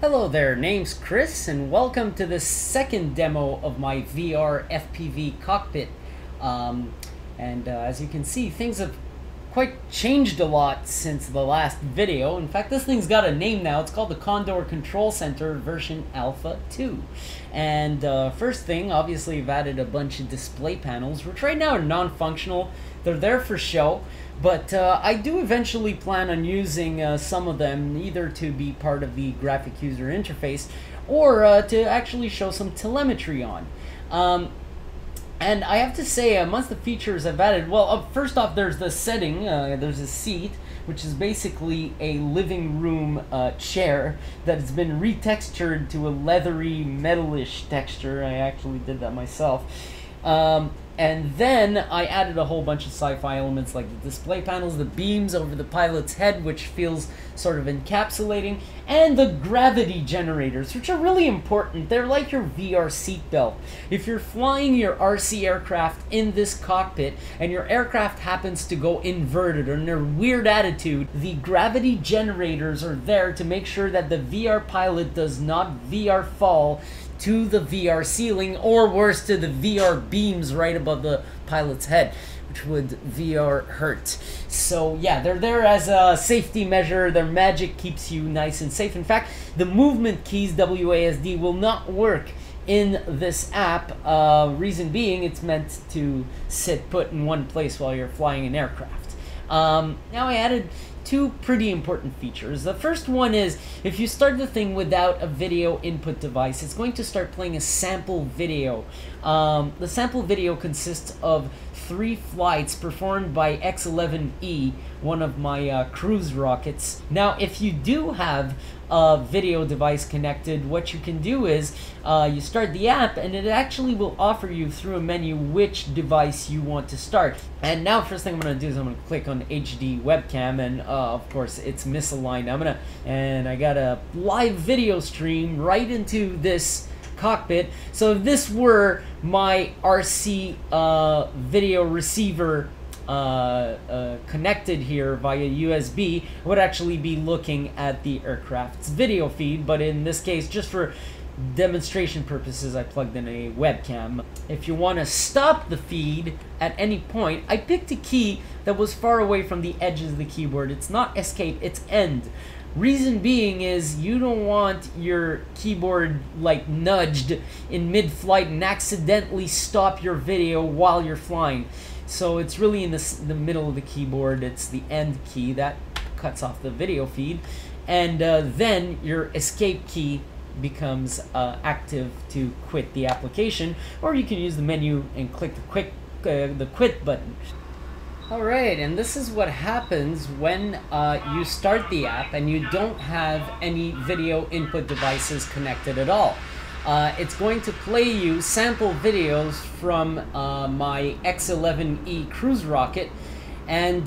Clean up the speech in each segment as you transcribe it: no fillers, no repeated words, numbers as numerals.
Hello there, name's Chris, and welcome to the second demo of my VR FPV Cockpit. As you can see, things have quite changed a lot since the last video. In fact, this thing's got a name now. It's called the Condore Control Center version Alpha 2. And first thing, obviously, I've added a bunch of display panels, which right now are non-functional. They're there for show. But I do eventually plan on using some of them either to be part of the graphic user interface or to actually show some telemetry on. And I have to say, amongst the features I've added, well, first off, there's the setting. There's a seat, which is basically a living room chair that has been retextured to a leathery, metalish texture. I actually did that myself. And then I added a whole bunch of sci-fi elements like the display panels, the beams over the pilot's head, which feels sort of encapsulating, and the gravity generators, which are really important. They're like your VR seatbelt. If you're flying your RC aircraft in this cockpit and your aircraft happens to go inverted or in a weird attitude, the gravity generators are there to make sure that the VR pilot does not VR fall to the VR ceiling, or worse, to the VR beams right above the pilot's head, which would VR hurt. So yeah, they're there as a safety measure. Their magic keeps you nice and safe. In fact, the movement keys, WASD, will not work in this app. Reason being, it's meant to sit put in one place while you're flying an aircraft. Now I added two pretty important features. The first one is, if you start the thing without a video input device, it's going to start playing a sample video. The sample video consists of 3 flights performed by X-11E, one of my cruise rockets. Now, if you do have a video device connected, what you can do is you start the app and it actually will offer you through a menu which device you want to start. And now first thing I'm going to do is I'm going to click on HD webcam, and of course it's misaligned. I got a live video stream right into this cockpit. So if this were my RC video receiver connected here via USB, I would actually be looking at the aircraft's video feed, but in this case, just for demonstration purposes, I plugged in a webcam. If you want to stop the feed at any point, I picked a key that was far away from the edges of the keyboard. It's not escape, it's end. Reason being is you don't want your keyboard like nudged in mid-flight and accidentally stop your video while you're flying. So it's really in the middle of the keyboard. It's the end key that cuts off the video feed, and then your escape key becomes active to quit the application, or you can use the menu and click the quit button. Alright, and this is what happens when you start the app and you don't have any video input devices connected at all. It's going to play you sample videos from my X-11E cruise rocket, and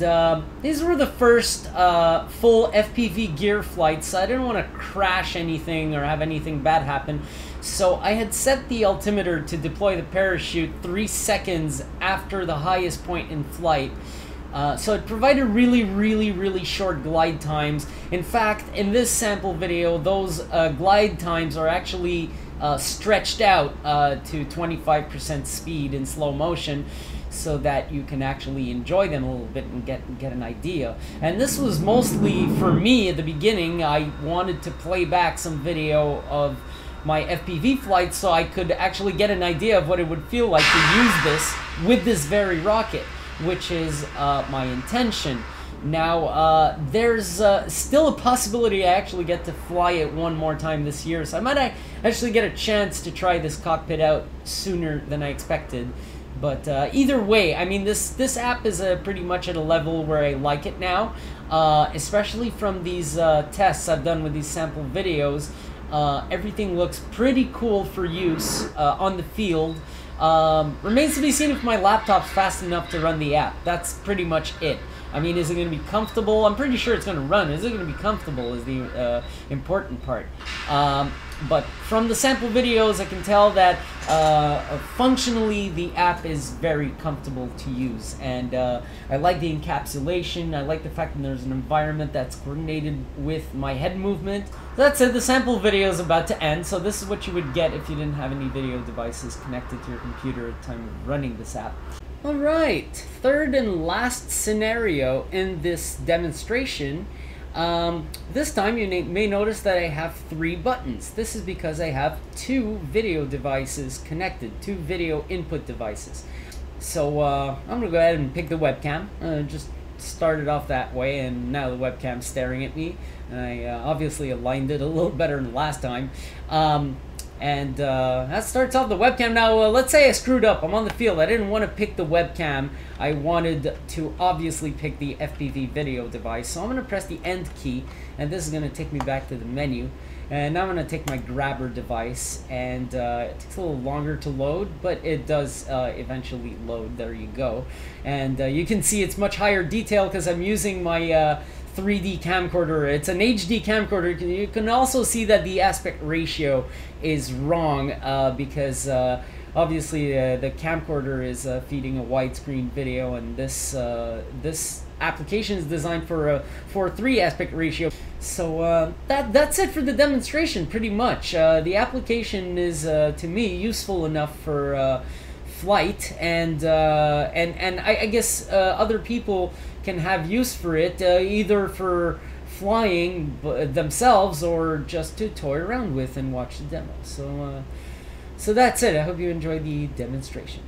these were the first full FPV gear flights. I didn't want to crash anything or have anything bad happen, so I had set the altimeter to deploy the parachute 3 seconds after the highest point in flight. So it provided really short glide times. In fact, in this sample video, those glide times are actually stretched out to 25% speed in slow motion, so that you can actually enjoy them a little bit and get an idea. And this was mostly for me at the beginning. I wanted to play back some video of my FPV flight so I could actually get an idea of what it would feel like to use this with this very rocket, which is my intention. Now, there's still a possibility I actually get to fly it one more time this year, so I might actually get a chance to try this cockpit out sooner than I expected. But either way, I mean, this app is pretty much at a level where I like it now, especially from these tests I've done with these sample videos. Everything looks pretty cool for use on the field. Remains to be seen if my laptop's fast enough to run the app. That's pretty much it. I mean, is it going to be comfortable? I'm pretty sure it's going to run. Is it going to be comfortable is the important part. but from the sample videos I can tell that functionally the app is very comfortable to use, and I like the encapsulation. I like the fact that there's an environment that's coordinated with my head movement. That's it, the sample video is about to end, so this is what you would get if you didn't have any video devices connected to your computer at the time of running this app. Alright, third and last scenario in this demonstration. This time you may notice that I have 3 buttons. This is because I have 2 video devices connected, 2 video input devices. So I'm going to go ahead and pick the webcam. Just started off that way, and now the webcam's staring at me. And I obviously aligned it a little better than last time. That starts off the webcam. Now, let's say I screwed up. I'm on the field. I didn't want to pick the webcam. I wanted to obviously pick the FPV video device. So I'm going to press the end key, and this is going to take me back to the menu. And now I'm going to take my grabber device, and it takes a little longer to load, but it does eventually load. There you go. And you can see it's much higher detail because I'm using my 3D camcorder. It's an HD camcorder. You can also see that the aspect ratio is wrong because obviously the camcorder is feeding a widescreen video, and this application is designed for a 4:3 aspect ratio. So that's it for the demonstration, pretty much. The application is to me useful enough for flight, and I guess other people can have use for it, either for flying themselves or just to toy around with and watch the demo. So that's it. I hope you enjoyed the demonstration.